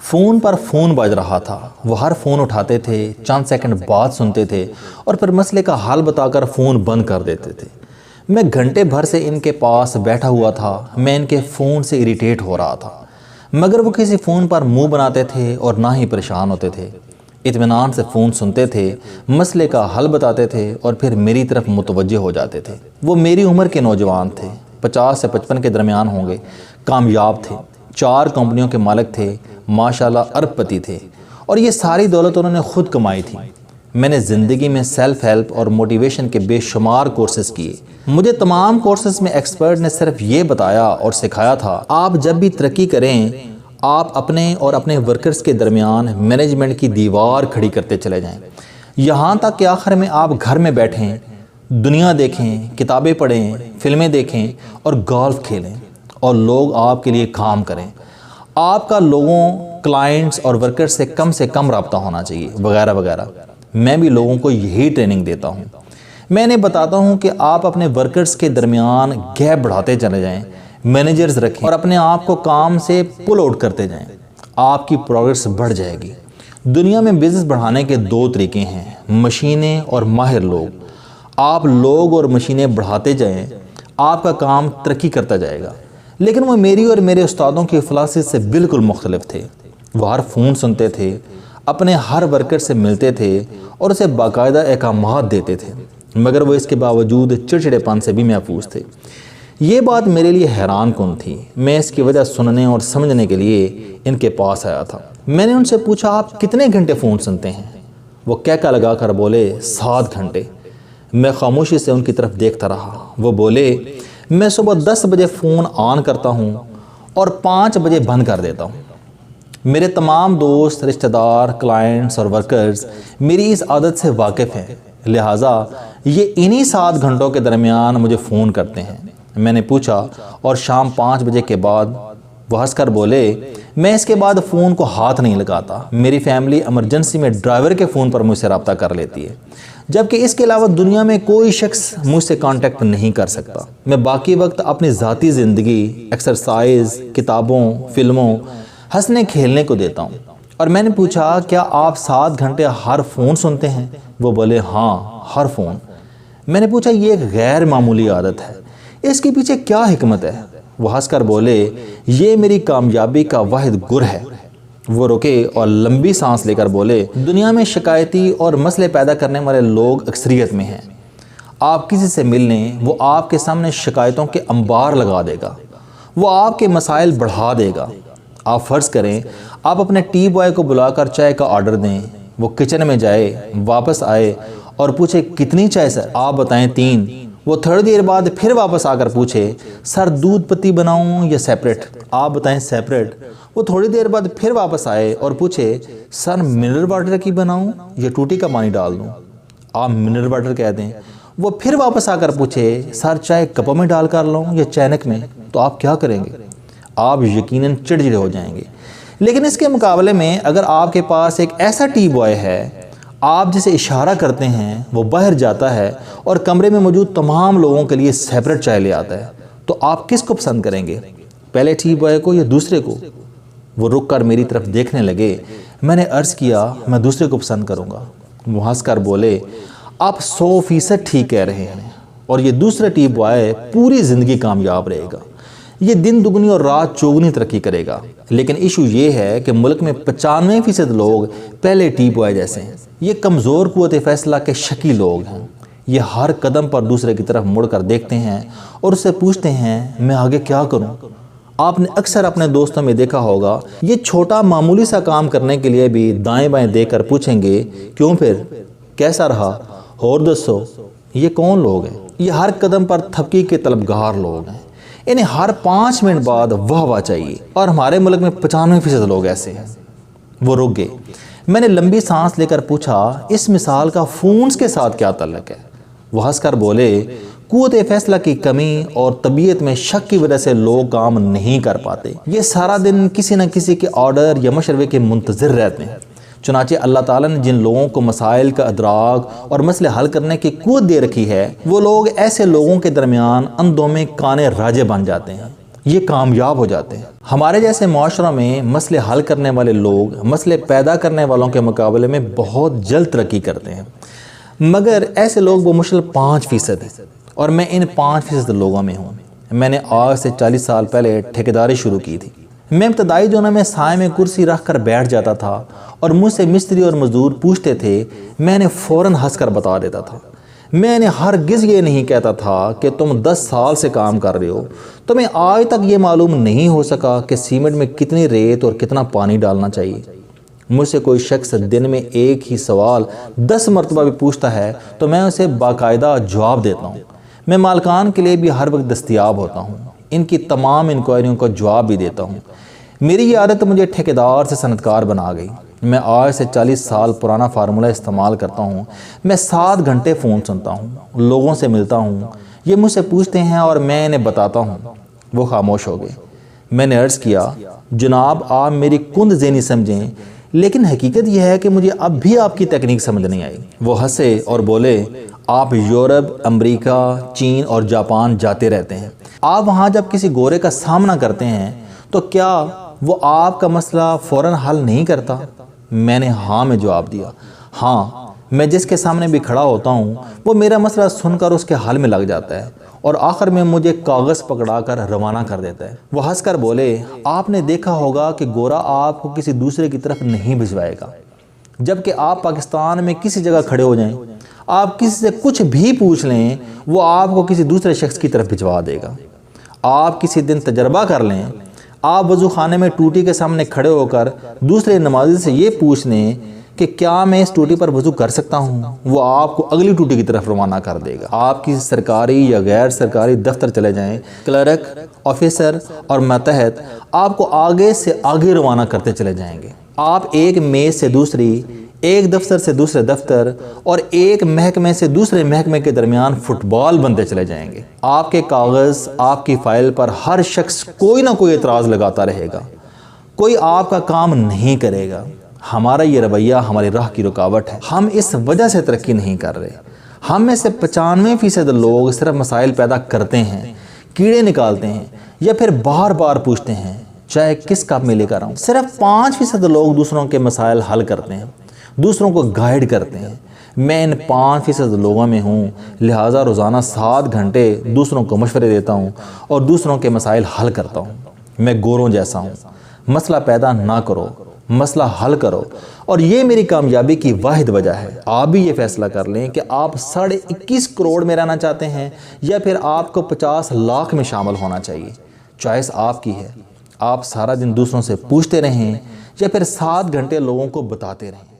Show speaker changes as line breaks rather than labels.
Phone پر phone بج رہا تھا، وہ ہر فون اٹھاتے تھے، چند سیکنڈ بعد سنتے تھے اور پھر مسئلے کا حل بتا کر فون بند کر دیتے تھے۔ میں گھنٹے بھر سے ان کے پاس بیٹھا ہوا تھا، میں ان کے فون سے اریٹیٹ ہو رہا تھا، مگر وہ کسی فون پر منہ بناتے تھے اور نہ ہی پریشان ہوتے تھے۔ اطمینان سے فون سنتے تھے، مسئلے کا حل بتاتے تھے اور پھر میری طرف متوجہ ہو جاتے تھے۔ وہ میری عمر کے نوجوان تھے، 50 سے 55 کے درمیان ہوں گے، کامیاب تھے، 4 کمپنیوں کے مالک تھے، ماشاءاللہ ارب پتی تھے، اور یہ ساری دولت انہوں نے خود کمائی تھی۔ میں نے زندگی میں سیلف ہیلپ اور موٹیویشن کے بے شمار کورسز کیے۔ مجھے تمام کورسز میں ایکسپرٹ نے صرف یہ بتایا اور سکھایا تھا، آپ جب بھی ترقی کریں، آپ اپنے اور اپنے ورکرز کے درمیان مینجمنٹ کی دیوار کھڑی کرتے چلے جائیں، یہاں تک کہ آخر میں آپ گھر میں بیٹھیں، دنیا دیکھیں، کتابیں پڑھیں، فلمیں دیکھیں اور گولف کھیلیں، اور لوگ آپ کے لیے کام کریں۔ آپ کا لوگوں، کلائنٹس اور ورکر سے کم رابطہ ہونا چاہیے، وغیرہ وغیرہ۔ میں بھی لوگوں کو یہی ٹریننگ دیتا ہوں۔ میں انہیں بتاتا ہوں کہ آپ اپنے ورکرز کے درمیان گیپ بڑھاتے چلے جائیں، مینیجرز رکھیں اور اپنے آپ کو کام سے پل آؤٹ کرتے جائیں، آپ کی پروگریس بڑھ جائے گی۔ دنیا میں بزنس بڑھانے کے 2 طریقے ہیں، مشینیں اور ماہر لوگ۔ آپ لوگ اور مشینیں بڑھاتے جائیں، آپ کا کام ترقی کرتا جائے گا۔ لیکن وہ میری اور میرے استادوں کی فلسفے سے بالکل مختلف تھے۔ وہ ہر فون سنتے تھے، اپنے ہر ورکر سے ملتے تھے اور اسے باقاعدہ احکامات دیتے تھے، مگر وہ اس کے باوجود چڑچڑے پن سے بھی محفوظ تھے۔ یہ بات میرے لیے حیران کن تھی۔ میں اس کی وجہ سننے اور سمجھنے کے لیے ان کے پاس آیا تھا۔ میں نے ان سے پوچھا، آپ کتنے گھنٹے فون سنتے ہیں؟ وہ کہکا لگا کر بولے، 7 گھنٹے۔ میں خاموشی سے ان کی طرف دیکھتا رہا۔ وہ بولے، میں صبح 10 بجے فون آن کرتا ہوں اور 5 بجے بند کر دیتا ہوں۔ میرے تمام دوست، رشتہ دار، کلائنٹس اور ورکرز میری اس عادت سے واقف ہیں، لہٰذا یہ انہی 7 گھنٹوں کے درمیان مجھے فون کرتے ہیں۔ میں نے پوچھا، اور شام 5 بجے کے بعد؟ وہ ہنس کر بولے، میں اس کے بعد فون کو ہاتھ نہیں لگاتا۔ میری فیملی ایمرجنسی میں ڈرائیور کے فون پر مجھ سے رابطہ کر لیتی ہے، جبکہ اس کے علاوہ دنیا میں کوئی شخص مجھ سے کانٹیکٹ نہیں کر سکتا۔ میں باقی وقت اپنی ذاتی زندگی، ایکسرسائز، کتابوں، فلموں، ہنسنے کھیلنے کو دیتا ہوں۔ اور میں نے پوچھا، کیا آپ 7 گھنٹے ہر فون سنتے ہیں؟ وہ بولے، ہاں، ہر فون۔ میں نے پوچھا، یہ ایک غیر معمولی عادت ہے، اس کے پیچھے کیا حکمت ہے؟ وہ ہنس کر بولے، یہ میری کامیابی کا واحد گر ہے۔ وہ رکے اور لمبی سانس لے کر بولے، دنیا میں شکایتی اور مسئلے پیدا کرنے والے لوگ اکثریت میں ہیں۔ آپ کسی سے مل لیں، وہ آپ کے سامنے شکایتوں کے انبار لگا دے گا، وہ آپ کے مسائل بڑھا دے گا۔ آپ فرض کریں، آپ اپنے ٹی بوائے کو بلا کر چائے کا آرڈر دیں، وہ کچن میں جائے، واپس آئے اور پوچھے، کتنی چائے سر؟ آپ بتائیں 3۔ وہ تھوڑی دیر بعد پھر واپس آ کر پوچھے، سر دودھ پتی بناؤں یا سیپریٹ؟ آپ بتائیں سیپریٹ۔ وہ تھوڑی دیر بعد پھر واپس آئے اور پوچھے، سر منرل واٹر کی بناؤں یا ٹوٹی کا پانی ڈال دوں؟ آپ منرل واٹر کہہ دیں۔ وہ پھر واپس آ کر پوچھے، سر چائے کپوں میں ڈال کر لوں یا چینک میں؟ تو آپ کیا کریں گے؟ آپ یقیناً چڑچڑے ہو جائیں گے۔ لیکن اس کے مقابلے میں اگر آپ کے پاس ایک ایسا ٹی بوائے ہے، آپ جسے اشارہ کرتے ہیں، وہ باہر جاتا ہے اور کمرے میں موجود تمام لوگوں کے لیے سیپریٹ چائے لے آتا ہے، تو آپ کس کو پسند کریں گے، پہلے ٹی بوائے کو یا دوسرے کو؟ وہ رک کر میری طرف دیکھنے لگے۔ میں نے عرض کیا، میں دوسرے کو پسند کروں گا۔ وہ ہنس کر بولے، آپ 100% ٹھیک کہہ رہے ہیں، اور یہ دوسرا ٹی بوائے پوری زندگی کامیاب رہے گا، یہ دن دگنی اور رات چوگنی ترقی کرے گا۔ لیکن ایشو یہ ہے کہ ملک میں 95% لوگ پہلے ٹی بوائے جیسے ہیں۔ یہ کمزور قوت فیصلہ کے شکی لوگ ہیں۔ یہ ہر قدم پر دوسرے کی طرف مڑ کر دیکھتے ہیں اور اس سے پوچھتے ہیں، میں آگے کیا کروں؟ آپ نے اکثر اپنے دوستوں میں دیکھا ہوگا، یہ چھوٹا معمولی سا کام کرنے کے لیے بھی دائیں بائیں دیکھ کر پوچھیں گے، کیوں پھر؟ کیسا رہا؟ اور دسو۔ یہ کون لوگ ہیں؟ یہ ہر قدم پر تھپکی کے طلبگار لوگ ہیں۔ انہیں ہر 5 منٹ بعد واہ واہ چاہیے، اور ہمارے ملک میں 95% لوگ ایسے ہیں۔ وہ رک گئے۔ میں نے لمبی سانس لے کر پوچھا، اس مثال کا فونز کے ساتھ کیا تعلق ہے؟ وہ ہنس کر بولے، قوت فیصلہ کی کمی اور طبیعت میں شک کی وجہ سے لوگ کام نہیں کر پاتے۔ یہ سارا دن کسی نہ کسی کے آرڈر یا مشورے کے منتظر رہتے ہیں۔ چنانچہ اللہ تعالیٰ نے جن لوگوں کو مسائل کا ادراک اور مسئلے حل کرنے کی قوت دے رکھی ہے، وہ لوگ ایسے لوگوں کے درمیان اندھوں میں کانے راجے بن جاتے ہیں، یہ کامیاب ہو جاتے ہیں۔ ہمارے جیسے معاشرہ میں مسئلے حل کرنے والے لوگ مسئلے پیدا کرنے والوں کے مقابلے میں بہت جلد ترقی کرتے ہیں، مگر ایسے لوگ بمشکل 5% ہیں، اور میں ان 5% لوگوں میں ہوں۔ میں نے آج سے 40 سال پہلے ٹھیکیداری شروع کی تھی۔ میں ابتدائی دنوں میں سائے میں کرسی رکھ کر بیٹھ جاتا تھا اور مجھ سے مستری اور مزدور پوچھتے تھے، میں نے فوراً ہنس کر بتا دیتا تھا۔ میں نے ہرگز یہ نہیں کہتا تھا کہ تم 10 سال سے کام کر رہے ہو، تمہیں آج تک یہ معلوم نہیں ہو سکا کہ سیمنٹ میں کتنی ریت اور کتنا پانی ڈالنا چاہیے۔ مجھ سے کوئی شخص دن میں ایک ہی سوال 10 مرتبہ بھی پوچھتا ہے تو میں اسے باقاعدہ جواب دیتا ہوں۔ میں مالکان کے لیے بھی ہر وقت دستیاب ہوتا ہوں، ان کی تمام انکوائریوں کا جواب بھی دیتا ہوں۔ میری یہ عادت مجھے ٹھیکیدار سے صنعتکار بنا گئی۔ میں آج سے 40 سال پرانا فارمولہ استعمال کرتا ہوں۔ میں 7 گھنٹے فون سنتا ہوں، لوگوں سے ملتا ہوں، یہ مجھ سے پوچھتے ہیں اور میں انہیں بتاتا ہوں۔ وہ خاموش ہو گئے۔ میں نے عرض کیا، جناب آپ میری کند ذہنی سمجھیں، لیکن حقیقت یہ ہے کہ مجھے اب بھی آپ کی تکنیک سمجھ نہیں آئی۔ وہ ہنسے اور بولے، آپ یورپ، امریکہ، چین اور جاپان جاتے رہتے ہیں، آپ وہاں جب کسی گورے کا سامنا کرتے ہیں تو کیا وہ آپ کا مسئلہ فوراً حل نہیں کرتا؟ میں نے ہاں میں جواب دیا۔ ہاں، میں جس کے سامنے بھی کھڑا ہوتا ہوں وہ میرا مسئلہ سن کر اس کے حل میں لگ جاتا ہے اور آخر میں مجھے کاغذ پکڑا کر روانہ کر دیتا ہے۔ وہ ہنس کر بولے، آپ نے دیکھا ہوگا کہ گورا آپ کو کسی دوسرے کی طرف نہیں بھجوائے گا، جبکہ آپ پاکستان میں کسی جگہ کھڑے ہو جائیں، آپ کسی سے کچھ بھی پوچھ لیں، وہ آپ کو کسی دوسرے شخص کی طرف بھجوا دے گا۔ آپ کسی دن تجربہ کر لیں، آپ وضو خانے میں ٹوٹی کے سامنے کھڑے ہو کر دوسرے نمازی سے یہ پوچھ لیں کہ کیا میں اس ٹوٹی پر وضو کر سکتا ہوں، وہ آپ کو اگلی ٹوٹی کی طرف روانہ کر دے گا۔ آپ کسی سرکاری یا غیر سرکاری دفتر چلے جائیں، کلرک، آفیسر اور ماتحت آپ کو آگے سے آگے روانہ کرتے چلے جائیں گے۔ آپ ایک میز سے دوسری، ایک دفتر سے دوسرے دفتر اور ایک محکمے سے دوسرے محکمے کے درمیان فٹ بال بنتے چلے جائیں گے۔ آپ کے کاغذ، آپ کی فائل پر ہر شخص کوئی نہ کوئی اعتراض لگاتا رہے گا، کوئی آپ کا کام نہیں کرے گا۔ ہمارا یہ رویہ ہماری راہ کی رکاوٹ ہے۔ ہم اس وجہ سے ترقی نہیں کر رہے۔ ہم میں سے 95% لوگ صرف مسائل پیدا کرتے ہیں، کیڑے نکالتے ہیں یا پھر بار بار پوچھتے ہیں، چاہے کس کپ میں لے کر آؤں۔ صرف 5% لوگ دوسروں کے مسائل حل کرتے ہیں، دوسروں کو گائیڈ کرتے ہیں۔ میں ان 5% لوگوں میں ہوں، لہٰذا روزانہ 7 گھنٹے دوسروں کو مشورے دیتا ہوں اور دوسروں کے مسائل حل کرتا ہوں۔ میں گوروں جیسا ہوں، مسئلہ پیدا نہ کرو، مسئلہ حل کرو، اور یہ میری کامیابی کی واحد وجہ ہے۔ آپ بھی یہ فیصلہ کر لیں کہ آپ 21.5 کروڑ میں رہنا چاہتے ہیں یا پھر آپ کو 50 لاکھ میں شامل ہونا چاہیے۔ چوائس آپ کی ہے۔ آپ سارا دن دوسروں سے پوچھتے رہیں یا پھر 7 گھنٹے لوگوں کو بتاتے رہیں۔